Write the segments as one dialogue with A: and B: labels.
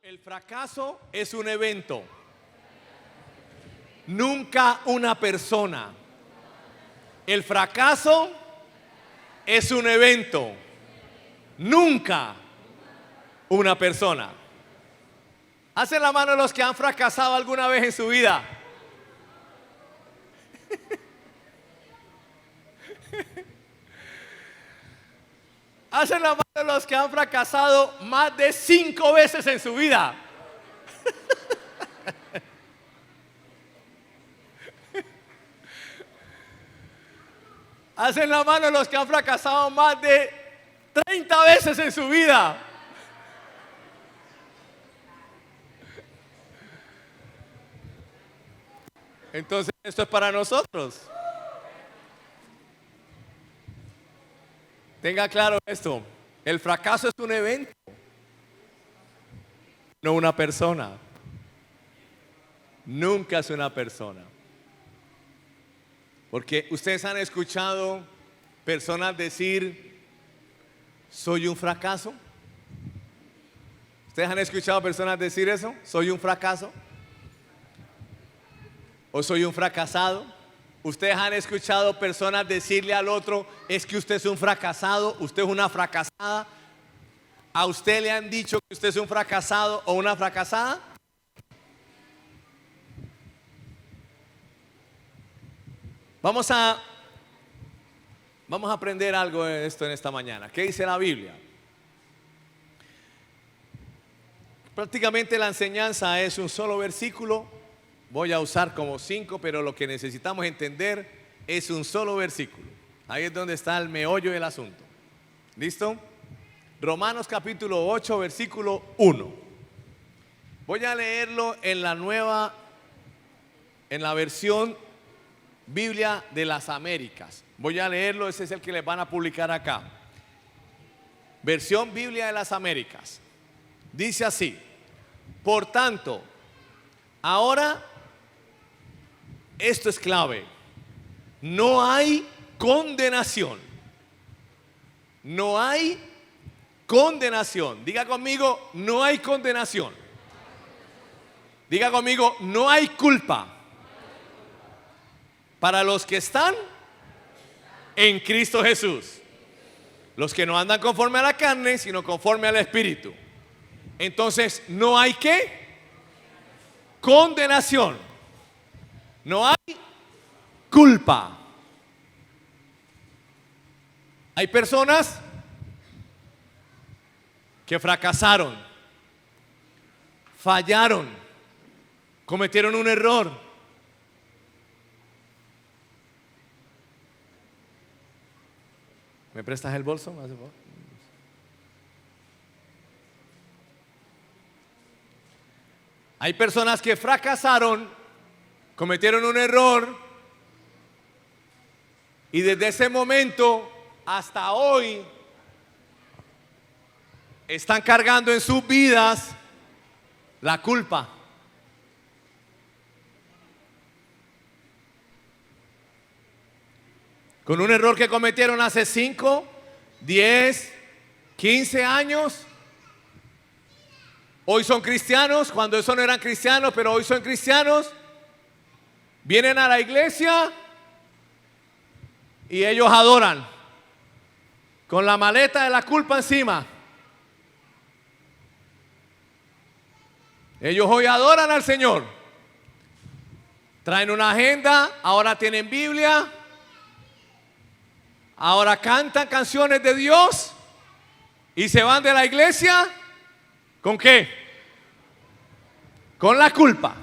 A: El fracaso es un evento, nunca una persona. El fracaso es un evento, nunca una persona. Hacen la mano los que han fracasado alguna vez en su vida. Hacen la mano los que han fracasado más de 5 veces en su vida. Hacen la mano los que han fracasado más de 30 veces en su vida. Entonces, esto es para nosotros. Tenga claro esto, el fracaso es un evento, no una persona. Nunca es una persona. Porque ustedes han escuchado personas decir, soy un fracaso. ¿Ustedes han escuchado personas decir eso? ¿Soy un fracaso? ¿O soy un fracasado? ¿Ustedes han escuchado personas decirle al otro, es que usted es un fracasado, usted es una fracasada? ¿A usted le han dicho que usted es un fracasado o una fracasada? Vamos a aprender algo de esto en esta mañana. ¿Qué dice la Biblia? Prácticamente la enseñanza es un solo versículo. Voy a usar como 5, pero lo que necesitamos entender es un solo versículo. Ahí es donde está el meollo del asunto. ¿Listo? Romanos capítulo 8, versículo 1. Voy a leerlo en la versión Biblia de las Américas. Voy a leerlo, ese es el que les van a publicar acá. Versión Biblia de las Américas. Dice así: por tanto, ahora, esto es clave, no hay condenación. No hay condenación. Diga conmigo, no hay condenación. Diga conmigo, no hay culpa para los que están en Cristo Jesús. Los que no andan conforme a la carne, sino conforme al Espíritu. Entonces, no hay ¿qué? Condenación. No hay culpa. Hay personas que fracasaron, fallaron, cometieron un error. ¿Me prestas el bolso? Hay personas que fracasaron, cometieron un error, y desde ese momento hasta hoy están cargando en sus vidas la culpa. Con un error que cometieron hace 5, 10, 15 años. Hoy son cristianos, cuando eso no eran cristianos, pero hoy son cristianos. Vienen a la iglesia y ellos adoran con la maleta de la culpa encima. Ellos hoy adoran al Señor. Traen una agenda, ahora tienen Biblia, ahora cantan canciones de Dios y se van de la iglesia. ¿Con qué? Con la culpa.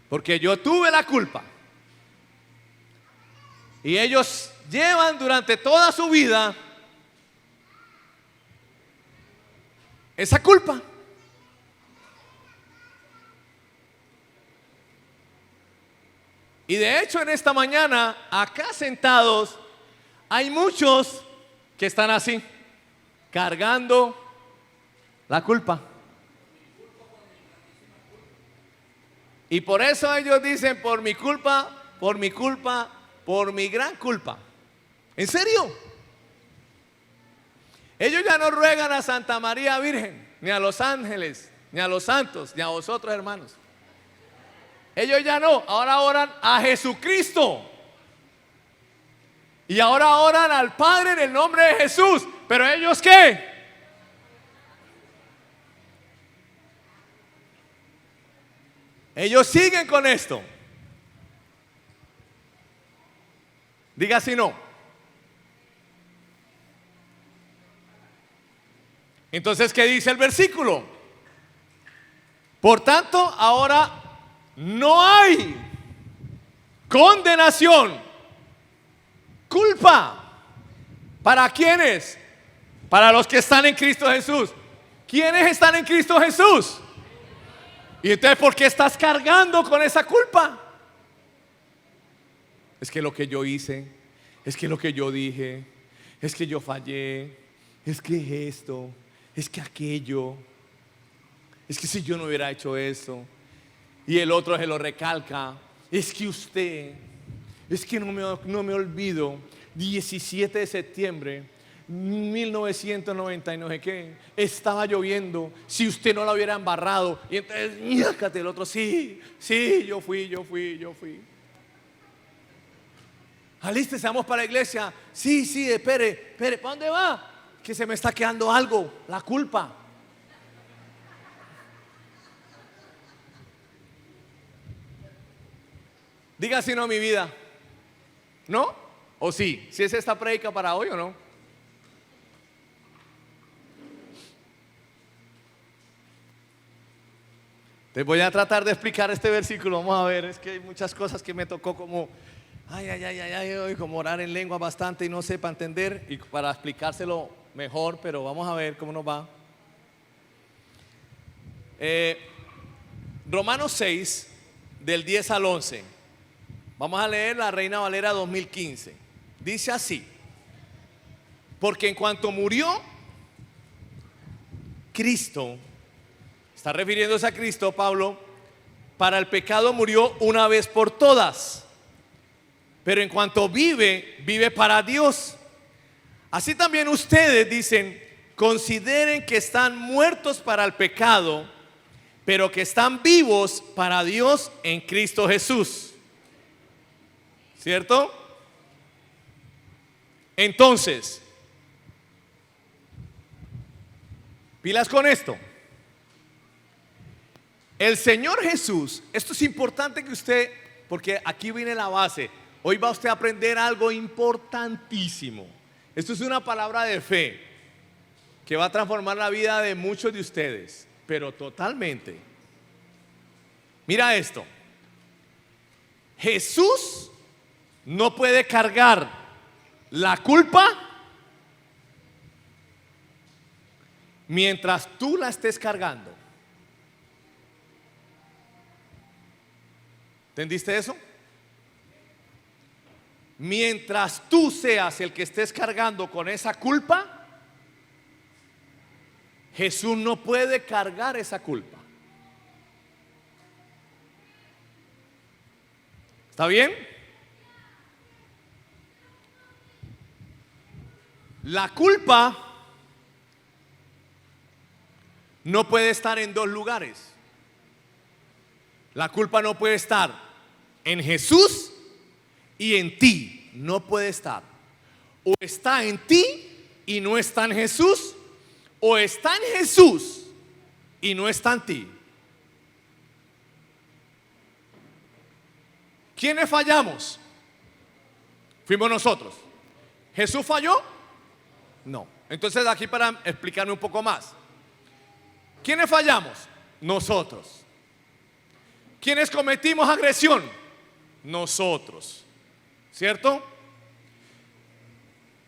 A: Porque yo tuve la culpa. Y ellos llevan durante toda su vida esa culpa. Y de hecho en esta mañana, acá sentados, hay muchos que están así, cargando la culpa. Y por eso ellos dicen, por mi culpa, por mi culpa, por mi gran culpa. ¿En serio? Ellos ya no ruegan a Santa María Virgen, ni a los ángeles, ni a los santos, ni a vosotros, hermanos. Ellos ya no, ahora oran a Jesucristo. Y ahora oran al Padre en el nombre de Jesús. ¿Pero ellos qué? Ellos siguen con esto. Diga si no. Entonces, ¿qué dice el versículo? Por tanto, ahora no hay condenación, culpa. ¿Para quiénes? Para los que están en Cristo Jesús. ¿Quiénes están en Cristo Jesús? Y entonces, ¿por qué estás cargando con esa culpa? Es que lo que yo hice, es que lo que yo dije, es que yo fallé, es que esto, es que aquello, es que si yo no hubiera hecho eso. Y el otro se lo recalca, es que usted, es que no me olvido, 17 de septiembre 1990 y no sé qué, estaba lloviendo, si usted no la hubiera embarrado. Y entonces, ñácate, el otro, sí, yo fui. Alístese, vamos para la iglesia. Sí, espere, ¿para dónde va? Que se me está quedando algo, la culpa. Diga si no, mi vida. ¿No? ¿O sí? ¿Si es esta prédica para hoy o no? Te voy a tratar de explicar este versículo. Vamos a ver, es que hay muchas cosas que me tocó como hoy, como orar en lengua bastante y no sé para entender y para explicárselo mejor, pero vamos a ver cómo nos va. Romanos 6, del 10 al 11. Vamos a leer la Reina Valera 2015. Dice así: porque en cuanto murió Cristo, está refiriéndose a Cristo, Pablo, para el pecado murió una vez por todas, pero en cuanto vive para Dios. Así también ustedes, dicen, consideren que están muertos para el pecado, pero que están vivos para Dios en Cristo Jesús. ¿Cierto? Entonces, pilas con esto. El Señor Jesús, esto es importante que usted, porque aquí viene la base. Hoy va usted a aprender algo importantísimo. Esto es una palabra de fe que va a transformar la vida de muchos de ustedes, pero totalmente. Mira esto. Jesús no puede cargar la culpa mientras tú la estés cargando. ¿Entendiste eso? Mientras tú seas el que estés cargando con esa culpa, Jesús no puede cargar esa culpa. ¿Está bien? La culpa no puede estar en dos lugares. La culpa no puede estar en Jesús y en ti. No puede estar. O está en ti y no está en Jesús, o está en Jesús y no está en ti. ¿Quiénes fallamos? Fuimos nosotros. ¿Jesús falló? No. Entonces, aquí para explicarme un poco más. ¿Quiénes fallamos? Nosotros. ¿Quiénes cometimos agresión? Nosotros. ¿Cierto?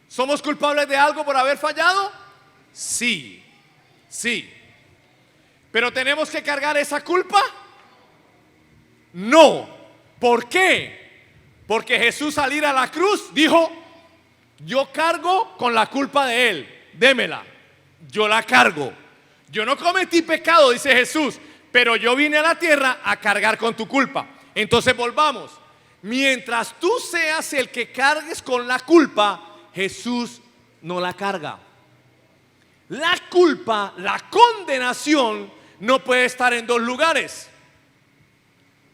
A: ¿Somos culpables de algo por haber fallado? Sí. ¿Pero tenemos que cargar esa culpa? No. ¿Por qué? Porque Jesús, al ir a la cruz, dijo: yo cargo con la culpa de él, démela, yo la cargo. Yo no cometí pecado, dice Jesús, pero yo vine a la tierra a cargar con tu culpa. Entonces volvamos. Mientras tú seas el que cargues con la culpa, Jesús no la carga. La culpa, la condenación, no puede estar en dos lugares.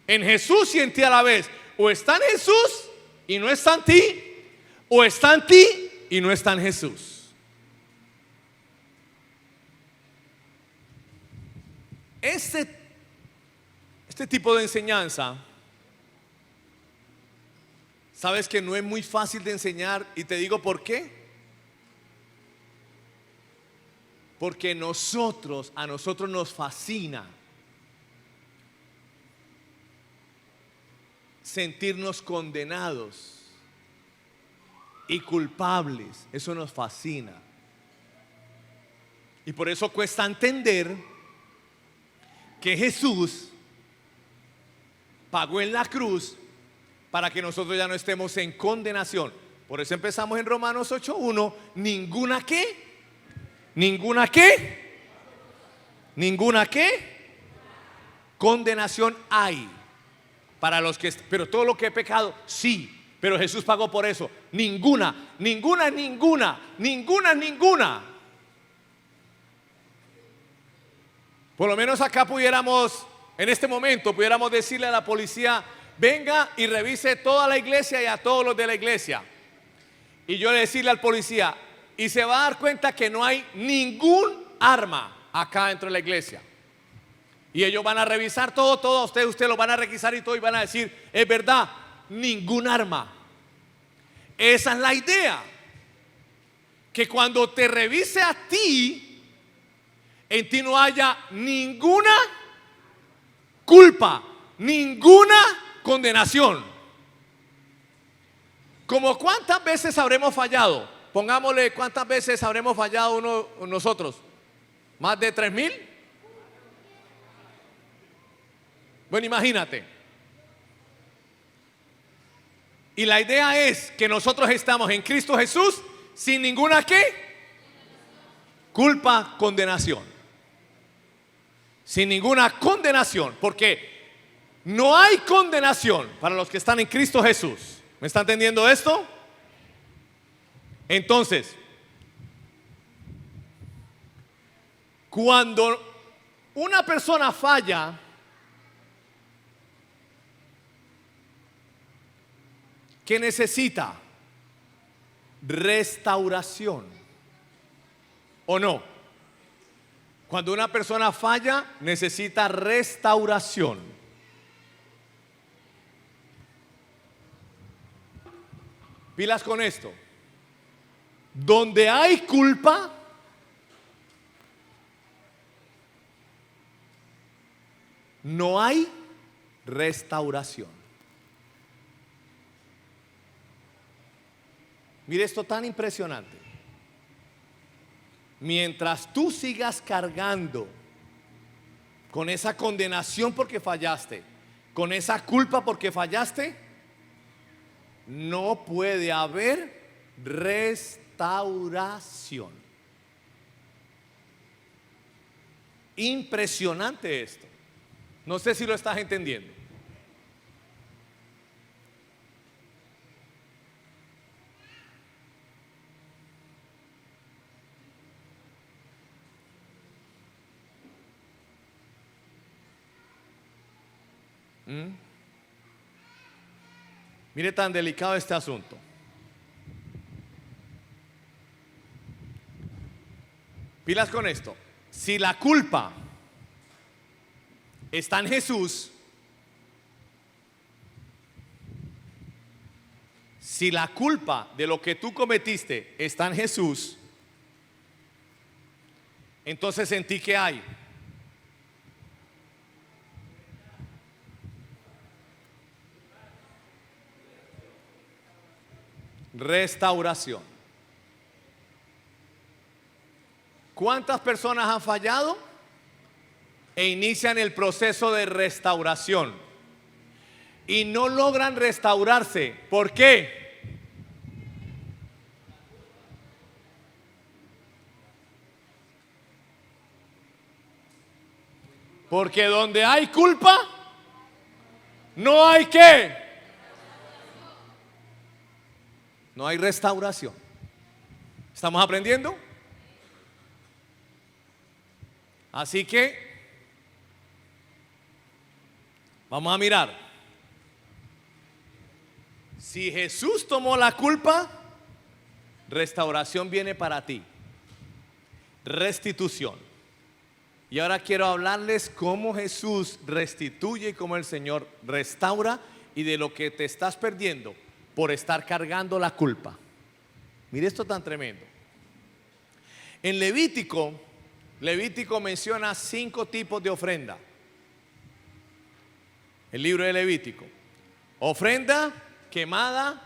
A: En Jesús y en ti a la vez. O está en Jesús y no está en ti, o está en ti y no está en Jesús. Este tipo de enseñanza, sabes que no es muy fácil de enseñar, y te digo por qué. Porque a nosotros nos fascina sentirnos condenados y culpables. Eso nos fascina. Y por eso cuesta entender que Jesús pagó en la cruz para que nosotros ya no estemos en condenación. Por eso empezamos en Romanos 8:1. Ninguna condenación hay para los que, pero todo lo que he pecado, sí, pero Jesús pagó por eso. Ninguna. Por lo menos acá pudiéramos, en este momento, pudiéramos decirle a la policía: venga y revise toda la iglesia y a todos los de la iglesia. Y yo le decirle al policía, y se va a dar cuenta que no hay ningún arma acá dentro de la iglesia. Y ellos van a revisar todo, ustedes lo van a requisar y todo, y van a decir: es verdad, ningún arma. Esa es la idea. Que cuando te revise a ti, en ti no haya ninguna culpa, ninguna condenación. Como cuántas veces habremos fallado. Pongámosle cuántas veces habremos fallado nosotros. ¿Más de 3,000? Bueno, imagínate. Y la idea es que nosotros estamos en Cristo Jesús sin ninguna ¿qué? Culpa, condenación. Sin ninguna condenación, porque no hay condenación para los que están en Cristo Jesús. ¿Me está entendiendo esto? Entonces, cuando una persona falla, ¿qué necesita? Restauración. ¿O no? Cuando una persona falla, necesita restauración. Pilas con esto. Donde hay culpa, no hay restauración. Mire esto tan impresionante. Mientras tú sigas cargando con esa condenación porque fallaste, con esa culpa porque fallaste, no puede haber restauración. Impresionante esto. No sé si lo estás entendiendo. Mire tan delicado este asunto. Pilas con esto. Si la culpa está en Jesús, si la culpa de lo que tú cometiste está en Jesús, entonces en ti ¿qué hay? Restauración. ¿Cuántas personas han fallado e inician el proceso de restauración y no logran restaurarse? ¿Por qué? Porque donde hay culpa, no hay ¿qué? No hay restauración. ¿Estamos aprendiendo? Así que Vamos a mirar. Si Jesús tomó la culpa, restauración viene para ti. Restitución. Y ahora quiero hablarles cómo Jesús restituye y cómo el Señor restaura y de lo que te estás perdiendo por estar cargando la culpa. Mire esto tan tremendo. En Levítico menciona 5 tipos de ofrenda. El libro de Levítico: ofrenda quemada,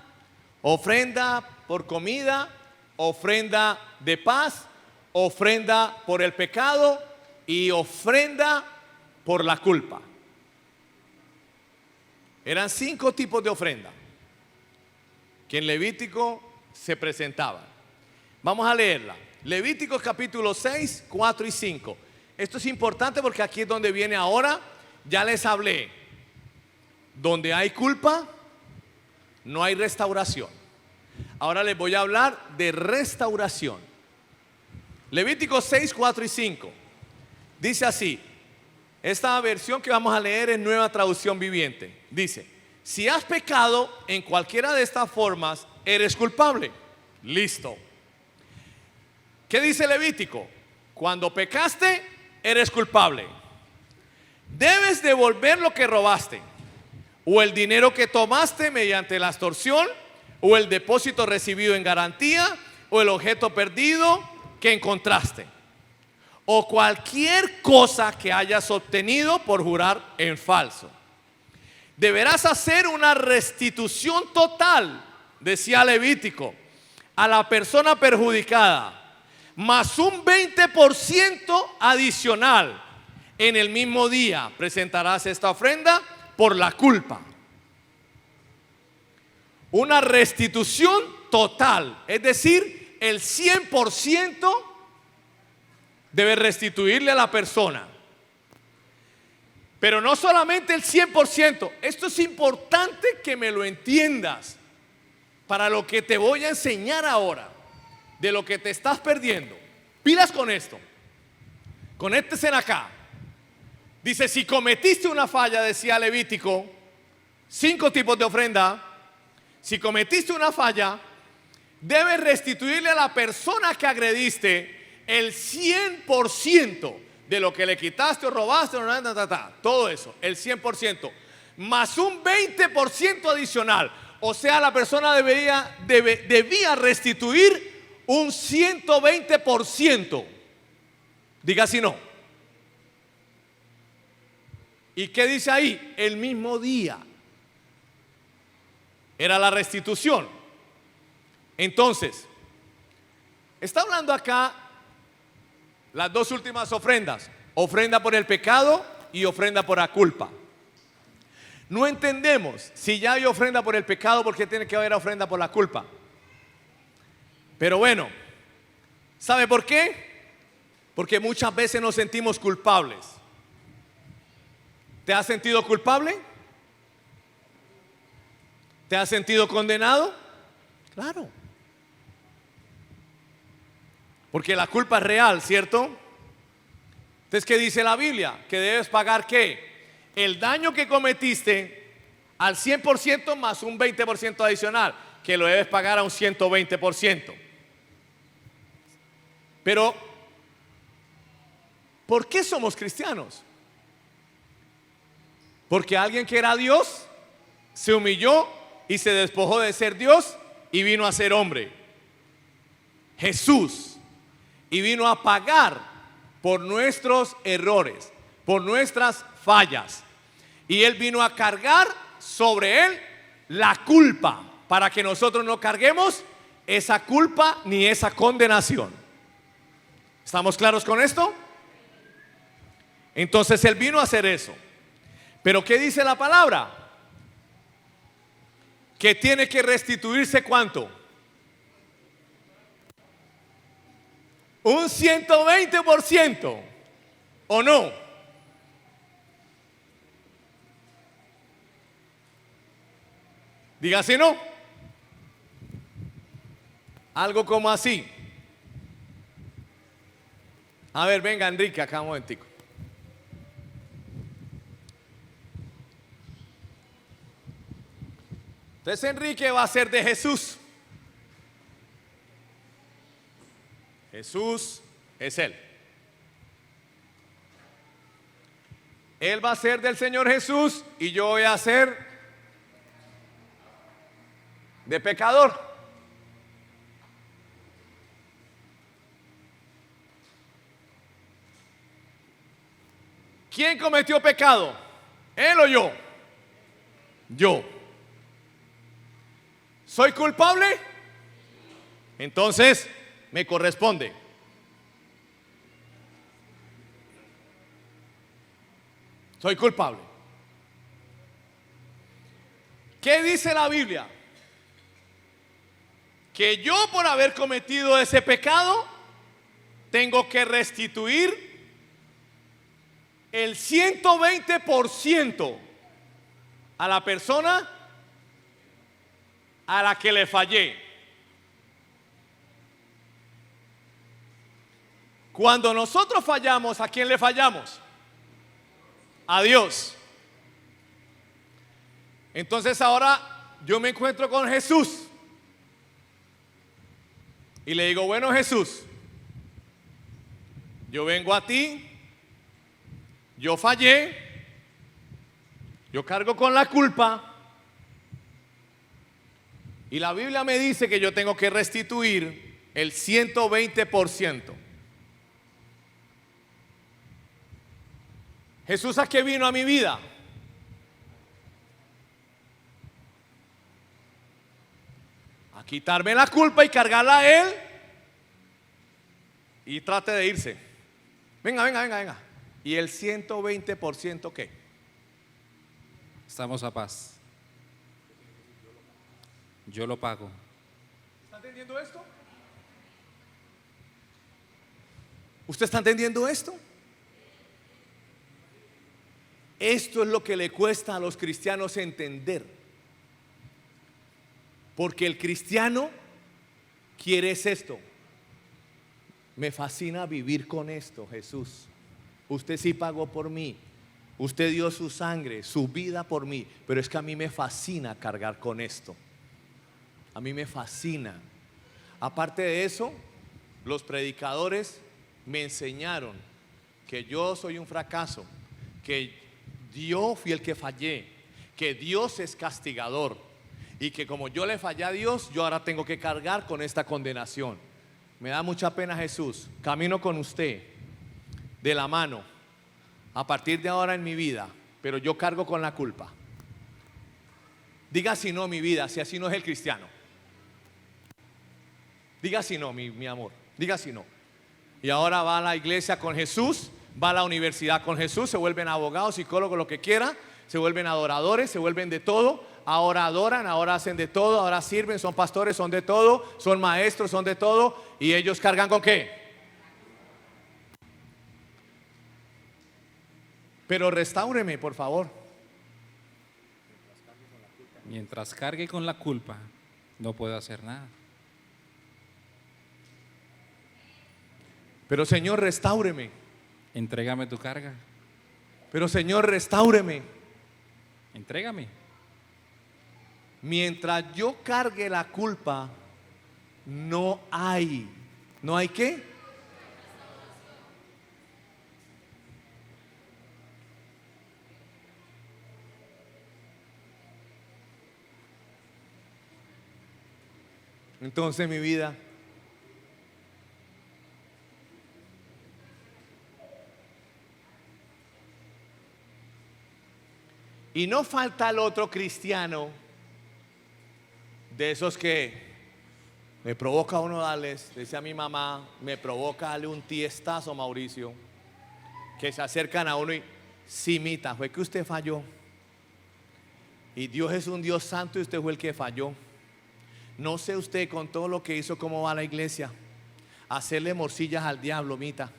A: ofrenda por comida, ofrenda de paz, ofrenda por el pecado y ofrenda por la culpa. Eran 5 tipos de ofrenda que en Levítico se presentaban. Vamos a leerla. Levítico capítulo 6, 4 y 5. Esto es importante porque aquí es donde viene ahora. Ya les hablé. Donde hay culpa, no hay restauración. Ahora les voy a hablar de restauración. Levítico 6, 4 y 5. Dice así. Esta versión que vamos a leer es Nueva Traducción Viviente. Dice: si has pecado en cualquiera de estas formas, eres culpable. Listo. ¿Qué dice Levítico? Cuando pecaste, eres culpable. Debes devolver lo que robaste, o el dinero que tomaste mediante la extorsión, o el depósito recibido en garantía, o el objeto perdido que encontraste, o cualquier cosa que hayas obtenido por jurar en falso. Deberás hacer una restitución total, decía Levítico, a la persona perjudicada, más un 20% adicional. En el mismo día presentarás esta ofrenda por la culpa. Una restitución total, es decir, el 100% debe restituirle a la persona. Pero no solamente el 100%, esto es importante que me lo entiendas para lo que te voy a enseñar ahora, de lo que te estás perdiendo. Pilas con esto, conéctese acá. Dice: si cometiste una falla, decía Levítico, 5 tipos de ofrenda. Si cometiste una falla, debes restituirle a la persona que agrediste el 100% de lo que le quitaste o robaste, todo eso, el 100%, más un 20% adicional. O sea, la persona debía restituir un 120%. Diga si no. ¿Y qué dice ahí? El mismo día era la restitución. Entonces, está hablando acá las 2 últimas ofrendas: ofrenda por el pecado y ofrenda por la culpa. No entendemos, si ya hay ofrenda por el pecado, ¿por qué tiene que haber ofrenda por la culpa? Pero bueno, ¿sabe por qué? Porque muchas veces nos sentimos culpables. ¿Te has sentido culpable? ¿Te has sentido condenado? Claro. Porque la culpa es real, ¿cierto? Entonces, ¿qué dice la Biblia? Que debes pagar ¿qué? El daño que cometiste al 100% más un 20% adicional, que lo debes pagar a un 120%. Pero, ¿por qué somos cristianos? Porque alguien que era Dios se humilló y se despojó de ser Dios y vino a ser hombre. Jesús. Y vino a pagar por nuestros errores, por nuestras fallas. Y Él vino a cargar sobre Él la culpa, para que nosotros no carguemos esa culpa ni esa condenación. ¿Estamos claros con esto? Entonces Él vino a hacer eso. Pero ¿qué dice la palabra? Que tiene que restituirse ¿cuánto? Un 120%, ¿o no? Dígase no. Algo como así. A ver, venga Enrique, acá un momentico. Entonces Enrique va a ser de Jesús. Jesús es Él. Él va a ser del Señor Jesús y yo voy a ser de pecador. ¿Quién cometió pecado? ¿Él o yo? Yo. ¿Soy culpable? Entonces me corresponde. Soy culpable. ¿Qué dice la Biblia? Que yo, por haber cometido ese pecado, tengo que restituir el 120% a la persona a la que le fallé. Cuando nosotros fallamos, ¿a quién le fallamos? A Dios. Entonces ahora yo me encuentro con Jesús y le digo, bueno, Jesús, yo vengo a ti, yo fallé, yo cargo con la culpa y la Biblia me dice que yo tengo que restituir el 120%. Jesús, ¿a qué vino a mi vida? A quitarme la culpa y cargarla a Él y trate de irse. Venga, venga, venga, venga. ¿Y el 120% qué?
B: Estamos a paz. Yo lo pago.
A: ¿Está entendiendo esto? ¿Usted está entendiendo esto? Esto es lo que le cuesta a los cristianos entender. Porque el cristiano quiere es esto. Me fascina vivir con esto, Jesús. Usted sí pagó por mí. Usted dio su sangre, su vida por mí. Pero es que a mí me fascina cargar con esto. A mí me fascina. Aparte de eso, los predicadores me enseñaron que yo soy un fracaso, que yo fui el que fallé, que Dios es castigador y que como yo le fallé a Dios, yo ahora tengo que cargar con esta condenación. Me da mucha pena, Jesús. Camino con usted de la mano a partir de ahora en mi vida, pero yo cargo con la culpa. Diga si no, mi vida, si así no es el cristiano. Diga si no, mi amor. Diga si no. Y ahora va a la iglesia con Jesús, va a la universidad con Jesús, se vuelven abogados, psicólogos, lo que quiera, se vuelven adoradores, se vuelven de todo. Ahora adoran, ahora hacen de todo, ahora sirven, son pastores, son de todo, son maestros, son de todo. ¿Y ellos cargan con qué? Pero restáureme, por favor.
B: Mientras cargue con la culpa, no puedo hacer nada.
A: Pero Señor, restáureme.
B: Entrégame tu carga.
A: Pero Señor, restáureme.
B: Entrégame.
A: Mientras yo cargue la culpa, no hay. ¿No hay qué? Entonces mi vida, y no falta el otro cristiano de esos que me provoca uno darles, decía mi mamá, me provoca darle un tiestazo, Mauricio, que se acercan a uno y sí, mita, fue que usted falló y Dios es un Dios santo y usted fue el que falló. No sé usted con todo lo que hizo cómo va a la iglesia, hacerle morcillas al diablo, mita.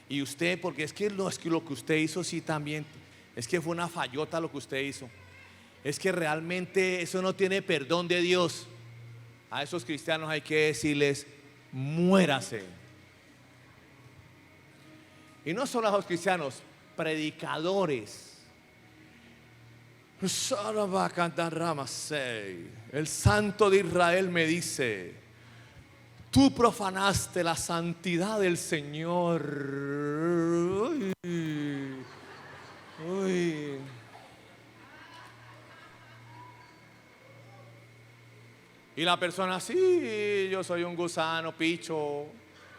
A: Y usted, porque es que lo que usted hizo sí también, es que fue una fallota lo que usted hizo. Es que realmente eso no tiene perdón de Dios. A esos cristianos hay que decirles, muérase. Y no solo a los cristianos, predicadores El Santo de Israel me dice: tú profanaste la santidad del Señor. Uy, uy. Y la persona: sí, yo soy un gusano, picho.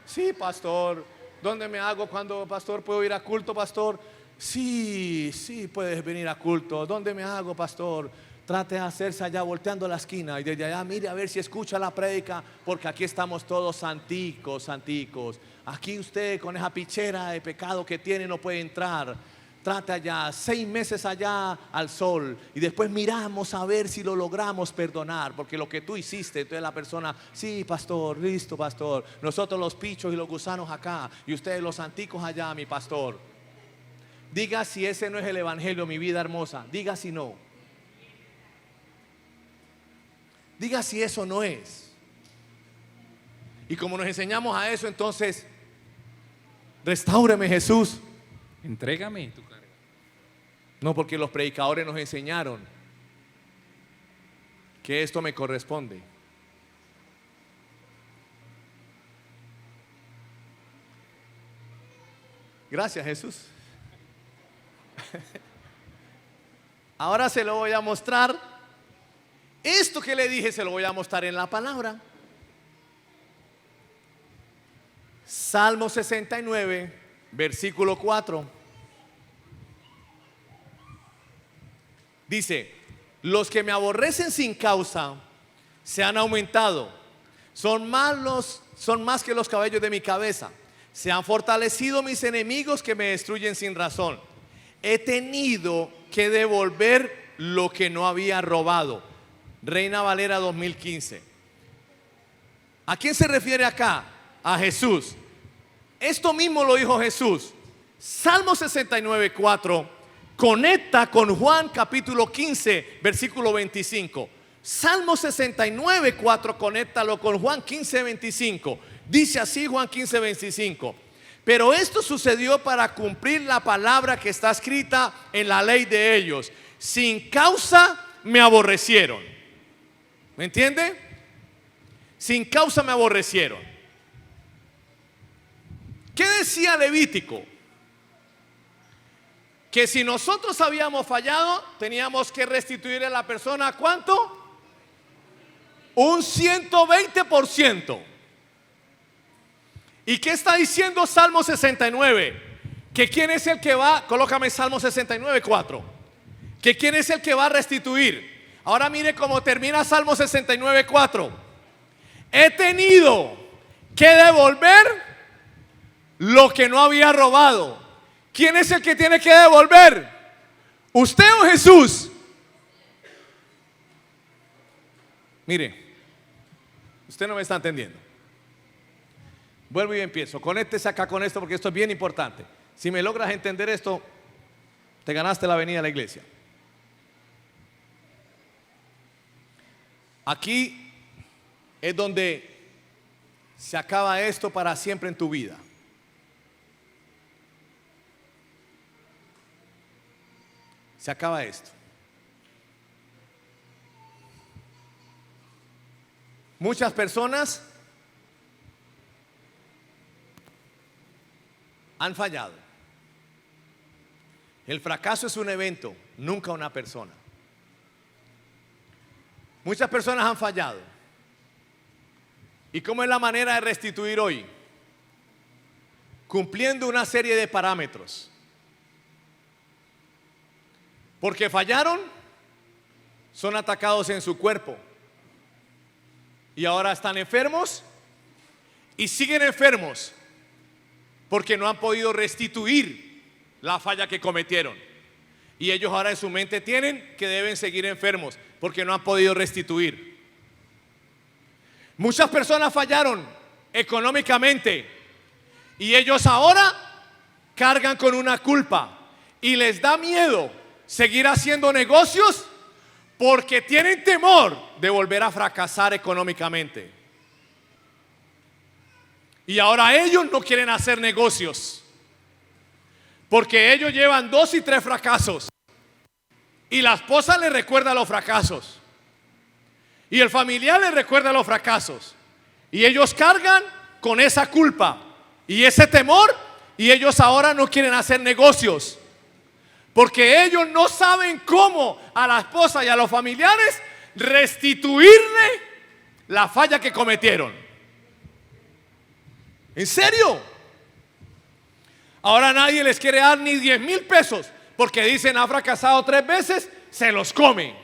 A: Sí, pastor. ¿Dónde me hago cuando, pastor? ¿Puedo ir a culto, pastor? Sí, puedes venir a culto. ¿Dónde me hago, pastor? Trate de hacerse allá volteando la esquina y desde allá mire a ver si escucha la prédica, porque aquí estamos todos santicos. Aquí usted con esa pichera de pecado que tiene no puede entrar. Trate allá, 6 meses allá al sol y después miramos a ver si lo logramos perdonar, porque lo que tú hiciste. Entonces la persona: sí, pastor, listo, pastor. Nosotros los pichos y los gusanos acá y ustedes los santicos allá, mi pastor. Diga si ese no es el evangelio, mi vida hermosa. Diga si no. Diga si eso no es. Y como nos enseñamos a eso, entonces, restáureme, Jesús.
B: Entrégame tu carga.
A: No, porque los predicadores nos enseñaron que esto me corresponde. Gracias, Jesús. Ahora se lo voy a mostrar. Esto que le dije se lo voy a mostrar en la palabra. Salmo 69, versículo 4. Dice: los que me aborrecen sin causa se han aumentado, son más que los cabellos de mi cabeza. Se han fortalecido mis enemigos que me destruyen sin razón. He tenido que devolver lo que no había robado. Reina Valera 2015. ¿A quién se refiere acá? A Jesús. Esto mismo lo dijo Jesús. Salmo 69, 4 conecta con Juan capítulo 15, versículo 25. Salmo 69, 4 conéctalo con Juan 15, 25. Dice así Juan 15, 25: pero esto sucedió para cumplir la palabra que está escrita en la ley de ellos. Sin causa me aborrecieron. ¿Me entiende? Sin causa me aborrecieron. ¿Qué decía Levítico? Que si nosotros habíamos fallado, teníamos que restituirle a la persona ¿cuánto? Un 120%. ¿Y qué está diciendo Salmo 69? Que quién es el que va, colócame Salmo 69, 4. Que quién es el que va a restituir. Ahora mire cómo termina Salmo 69, 4. He tenido que devolver lo que no había robado. ¿Quién es el que tiene que devolver? ¿Usted o Jesús? Mire, usted no me está entendiendo. Vuelvo y empiezo. Conéctese acá con esto porque esto es bien importante. Si me logras entender esto, te ganaste la venida a la iglesia. Aquí es donde se acaba esto para siempre en tu vida. Se acaba esto. Muchas personas han fallado. El fracaso es un evento, nunca una persona. Muchas personas han fallado. ¿Y cómo es la manera de restituir hoy? Cumpliendo una serie de parámetros. Porque fallaron, son atacados en su cuerpo. Y ahora están enfermos y siguen enfermos porque no han podido restituir la falla que cometieron. Y ellos ahora en su mente tienen que deben seguir enfermos porque no han podido restituir. Muchas personas fallaron económicamente y ellos ahora cargan con una culpa y les da miedo seguir haciendo negocios porque tienen temor de volver a fracasar económicamente. Y ahora ellos no quieren hacer negocios porque ellos llevan 2 y 3 fracasos Y la esposa le recuerda los fracasos. Y el familiar le recuerda los fracasos. Y ellos cargan con esa culpa y ese temor. Y ellos ahora no quieren hacer negocios. Porque ellos no saben cómo a la esposa y a los familiares restituirle la falla que cometieron. ¿En serio? Ahora nadie les quiere dar ni 10,000 pesos porque dicen ha fracasado 3 veces, se los comen.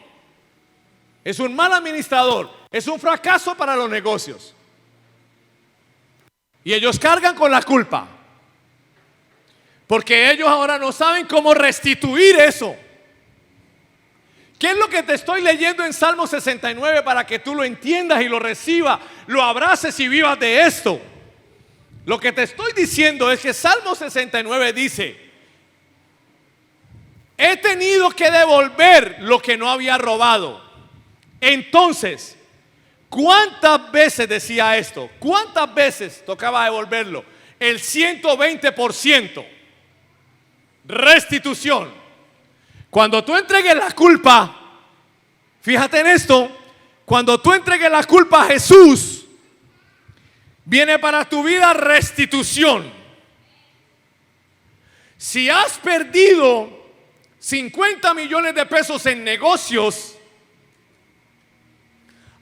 A: Es un mal administrador, es un fracaso para los negocios. Y ellos cargan con la culpa. Porque ellos ahora no saben cómo restituir eso. ¿Qué es lo que te estoy leyendo en Salmo 69 para que tú lo entiendas y lo recibas, lo abraces y vivas de esto? Lo que te estoy diciendo es que Salmo 69 dice: he tenido que devolver lo que no había robado. Entonces, ¿cuántas veces decía esto? ¿Cuántas veces tocaba devolverlo? El 120%. Restitución. Cuando tú entregues la culpa, fíjate en esto, cuando tú entregues la culpa a Jesús, viene para tu vida restitución. Si has perdido 50 millones de pesos en negocios,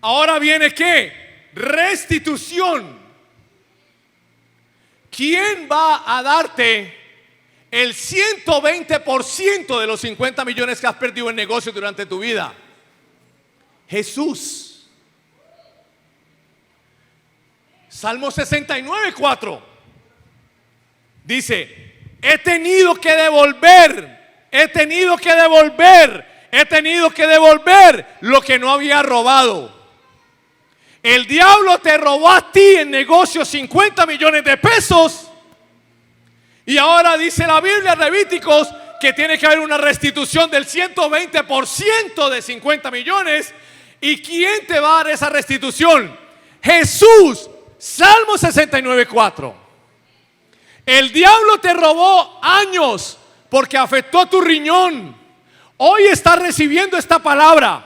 A: ahora viene ¿qué? Restitución. ¿Quién va a darte el 120% de los 50 millones que has perdido en negocios durante tu vida? Jesús. Salmo 69:4 dice: he tenido que devolver lo que no había robado. El diablo te robó a ti en negocios 50 millones de pesos. Y ahora dice la Biblia, Levíticos, que tiene que haber una restitución del 120% de 50 millones. ¿Y quién te va a dar esa restitución? Jesús. Salmo 69:4. El diablo te robó años porque afectó tu riñón. Hoy estás recibiendo esta palabra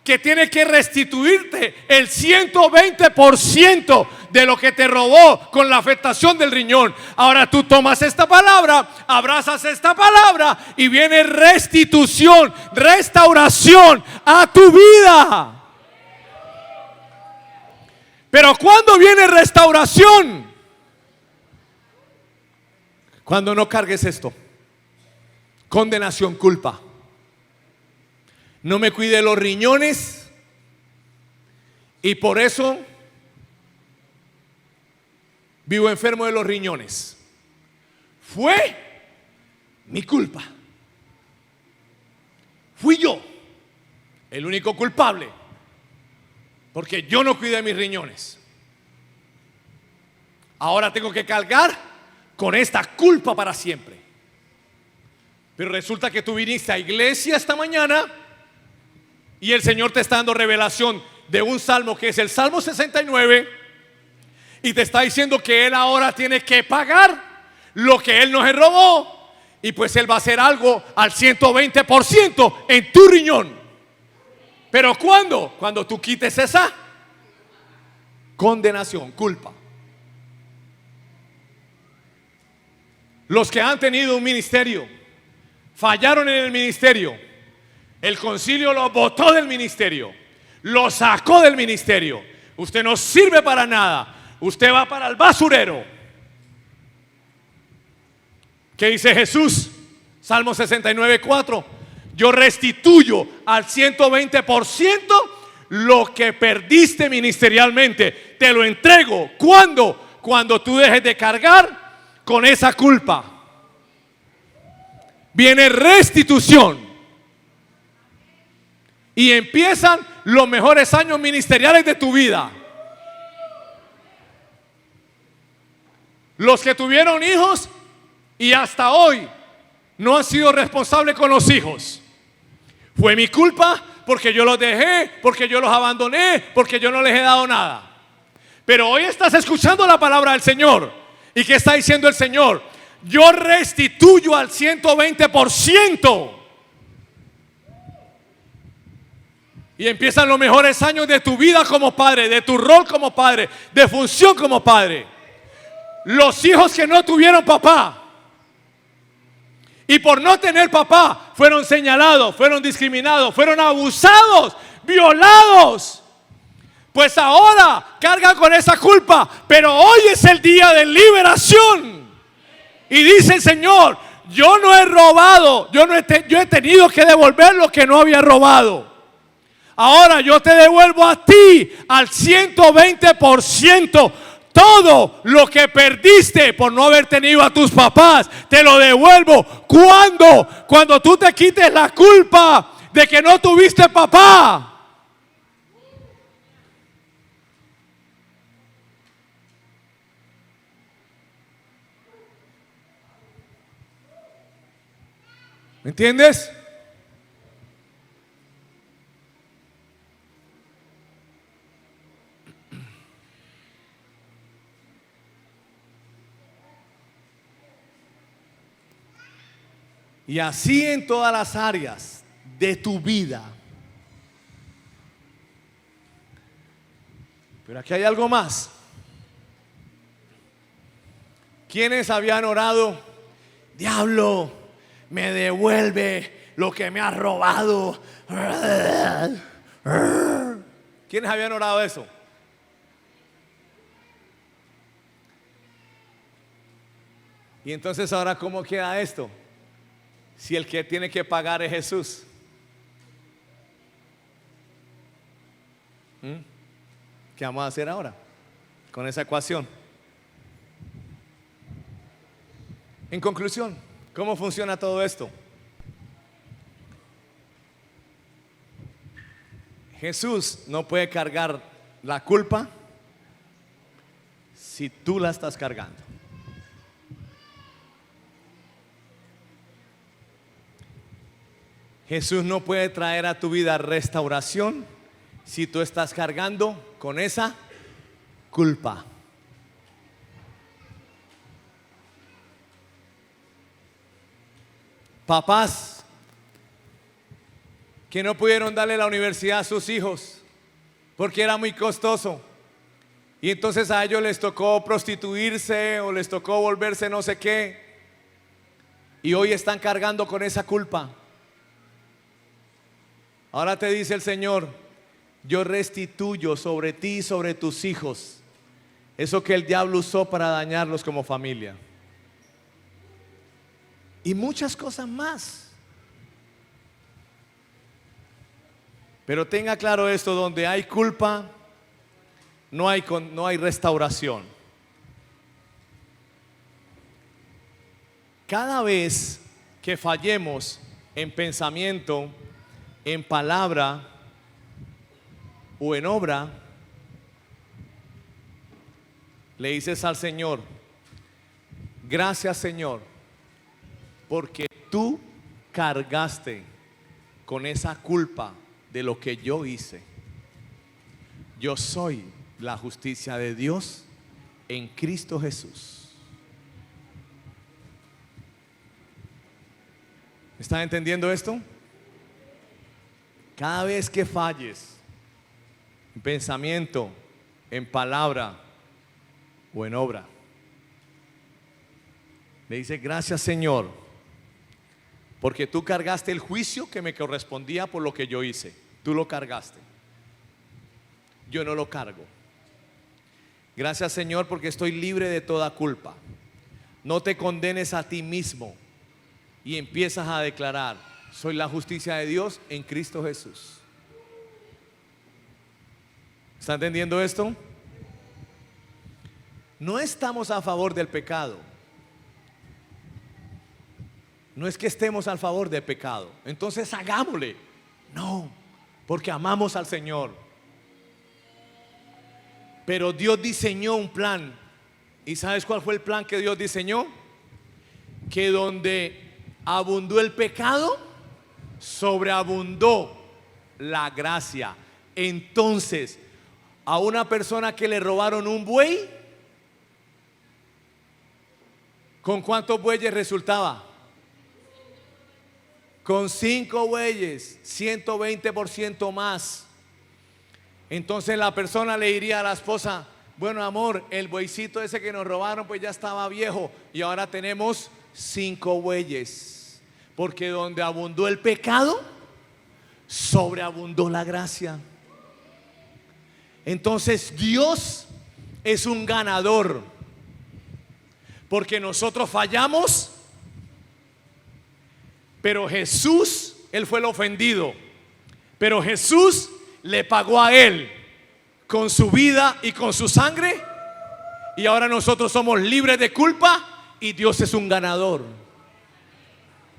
A: que tiene que restituirte el 120% de lo que te robó con la afectación del riñón. Ahora tú tomas esta palabra, abrazas esta palabra y viene restitución, restauración a tu vida. Pero ¿cuándo viene restauración? Cuando no cargues esto. Condenación, culpa. No me cuide los riñones y por eso vivo enfermo de los riñones. Fue mi culpa. Fui yo el único culpable porque yo no cuidé mis riñones. Ahora tengo que cargar con esta culpa para siempre. Pero resulta que tú viniste a iglesia esta mañana y el Señor te está dando revelación de un salmo que es el Salmo 69 y te está diciendo que Él ahora tiene que pagar lo que Él nos robó y pues Él va a hacer algo al 120% en tu riñón. Pero ¿cuándo? Cuando tú quites esa condenación, culpa. Los que han tenido un ministerio, fallaron en el ministerio, el concilio los botó del ministerio, los sacó del ministerio. Usted no sirve para nada, usted va para el basurero. ¿Qué dice Jesús? Salmo 69:4. Yo restituyo al 120% lo que perdiste ministerialmente. Te lo entrego. ¿Cuándo? Cuando tú dejes de cargar con esa culpa. Viene restitución. Y empiezan los mejores años ministeriales de tu vida. Los que tuvieron hijos y hasta hoy no han sido responsables con los hijos. Fue mi culpa porque yo los dejé, porque yo los abandoné, porque yo no les he dado nada. Pero hoy estás escuchando la palabra del Señor. ¿Y qué está diciendo el Señor? Yo restituyo al 120%. Y empiezan los mejores años de tu vida como padre, de tu rol como padre, de función como padre. Los hijos que no tuvieron papá y por no tener papá fueron señalados, fueron discriminados, fueron abusados, violados. Pues ahora cargan con esa culpa, pero hoy es el día de liberación. Y dice el Señor, yo no he robado, yo he tenido que devolver lo que no había robado. Ahora yo te devuelvo a ti al 120%. Todo lo que perdiste por no haber tenido a tus papás, te lo devuelvo. ¿Cuándo? Cuando tú te quites la culpa de que no tuviste papá. ¿Me entiendes? Y así en todas las áreas de tu vida. Pero aquí hay algo más. ¿Quiénes habían orado? Diablo, me devuelve lo que me has robado. ¿Quiénes habían orado eso? Y entonces ahora, ¿cómo queda esto? Si el que tiene que pagar es Jesús. ¿Qué vamos a hacer ahora con esa ecuación? En conclusión, ¿cómo funciona todo esto? Jesús no puede cargar la culpa si tú la estás cargando. Jesús no puede traer a tu vida restauración si tú estás cargando con esa culpa. Papás que no pudieron darle la universidad a sus hijos porque era muy costoso, y entonces a ellos les tocó prostituirse o les tocó volverse no sé qué, y hoy están cargando con esa culpa. Ahora te dice el Señor, yo restituyo sobre ti y sobre tus hijos eso que el diablo usó para dañarlos como familia. Y muchas cosas más. Pero tenga claro esto, donde hay culpa, no hay restauración. Cada vez que fallemos en pensamiento, en palabra o en obra, le dices al Señor, gracias Señor, porque tú cargaste con esa culpa de lo que yo hice. Yo soy la justicia de Dios en Cristo Jesús. ¿Están entendiendo esto? Cada vez que falles en pensamiento, en palabra o en obra, le dice gracias Señor, porque tú cargaste el juicio que me correspondía por lo que yo hice. Tú lo cargaste, yo no lo cargo. Gracias Señor, porque estoy libre de toda culpa. No te condenes a ti mismo y empiezas a declarar, soy la justicia de Dios en Cristo Jesús. ¿Está entendiendo esto? No estamos a favor del pecado. No es que estemos a favor del pecado, entonces hagámosle. No, porque amamos al Señor. Pero Dios diseñó un plan. ¿Y sabes cuál fue el plan que Dios diseñó? Que donde abundó el pecado, sobreabundó la gracia. Entonces, a una persona que le robaron un buey, ¿con cuántos bueyes resultaba? con 5 bueyes, 120% más. Entonces la persona le diría a la esposa: bueno, amor, el bueycito ese que nos robaron pues ya estaba viejo y ahora tenemos 5 bueyes. Porque donde abundó el pecado, sobreabundó la gracia. Entonces Dios es un ganador, porque nosotros fallamos, pero Jesús, Él fue el ofendido, pero Jesús le pagó a Él con su vida y con su sangre, y ahora nosotros somos libres de culpa y Dios es un ganador.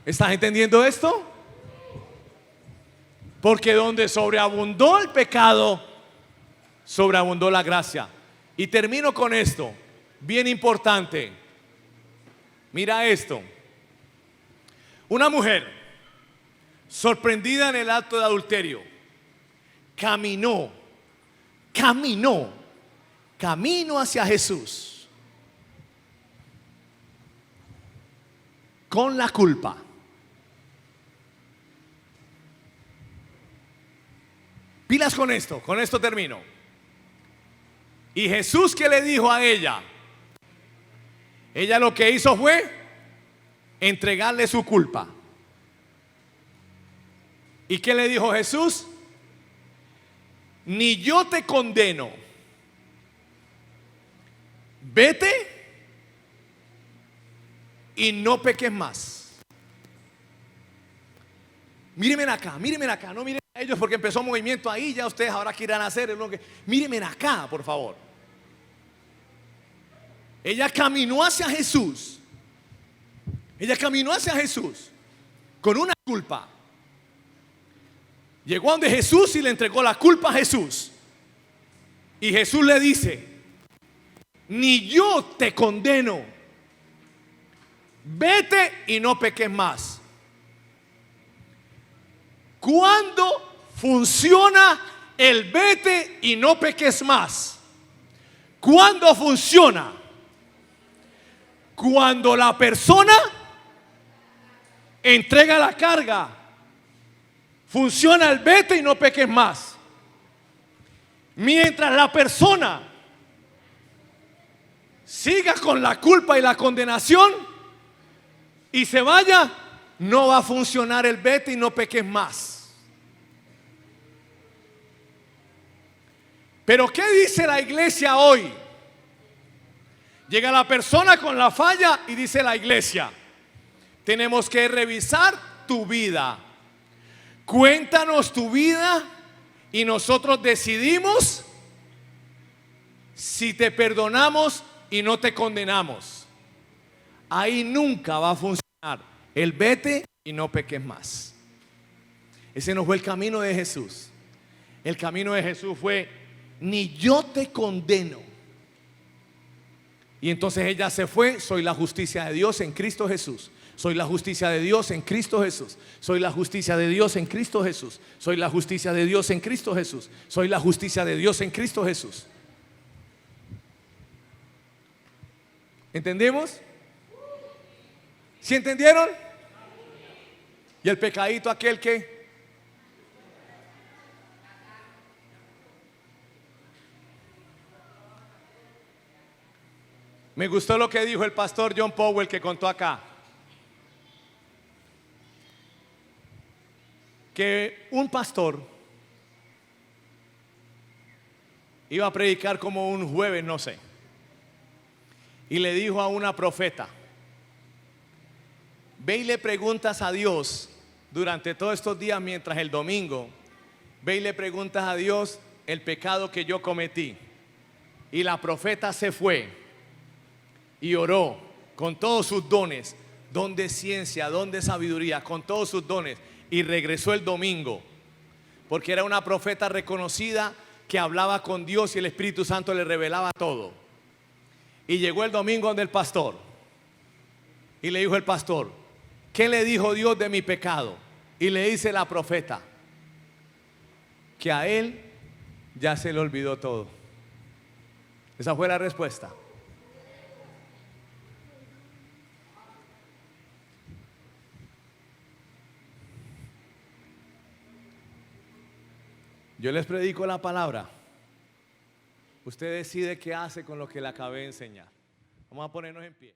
A: ¿Estás entendiendo esto? Porque donde sobreabundó el pecado, sobreabundó la gracia. Y termino con esto, bien importante. Mira esto. Una mujer sorprendida en el acto de adulterio caminó hacia Jesús con la culpa. Pilas con esto termino. Y Jesús, ¿qué le dijo a ella? Ella lo que hizo fue entregarle su culpa. ¿Y qué le dijo Jesús? Ni yo te condeno. Vete y no peques más. Mírenme acá, no miren a ellos porque empezó movimiento ahí, ya ustedes ahora qué irán a hacer. Mírenme acá, por favor. Ella caminó hacia Jesús. Ella caminó hacia Jesús con una culpa. Llegó donde Jesús y le entregó la culpa a Jesús. Y Jesús le dice: ni yo te condeno. Vete y no peques más. ¿Cuándo funciona el vete y no peques más? ¿Cuándo funciona? Cuando la persona entrega la carga. Funciona el vete y no peques más. Mientras la persona siga con la culpa y la condenación y se vaya, no va a funcionar el vete y no peques más. Pero ¿qué dice la iglesia hoy? Llega la persona con la falla y dice la iglesia: tenemos que revisar tu vida. Cuéntanos tu vida y nosotros decidimos si te perdonamos y no te condenamos. Ahí nunca va a funcionar el vete y no peques más. Ese no fue el camino de Jesús. El camino de Jesús fue: ni yo te condeno. Y entonces ella se fue. Soy la justicia de Dios en Cristo Jesús. Soy la justicia de Dios en Cristo Jesús. Soy la justicia de Dios en Cristo Jesús. Soy la justicia de Dios en Cristo Jesús. Soy la justicia de Dios en Cristo Jesús. ¿Entendemos? ¿Sí entendieron? Y el pecadito aquel que... Me gustó lo que dijo el pastor John Powell, que contó acá. Que un pastor iba a predicar como un jueves, no sé, y le dijo a una profeta: ve y le preguntas a Dios durante todos estos días, mientras el domingo, ve y le preguntas a Dios el pecado que yo cometí. Y la profeta se fue y oró con todos sus dones, don de ciencia, don de sabiduría, con todos sus dones. Y regresó el domingo, porque era una profeta reconocida que hablaba con Dios y el Espíritu Santo le revelaba todo. Y llegó el domingo donde el pastor y le dijo el pastor: ¿qué le dijo Dios de mi pecado? Y le dice la profeta que a él ya se le olvidó todo. Esa fue la respuesta. Yo les predico la palabra. Usted decide qué hace con lo que le acabé de enseñar. Vamos a ponernos en pie.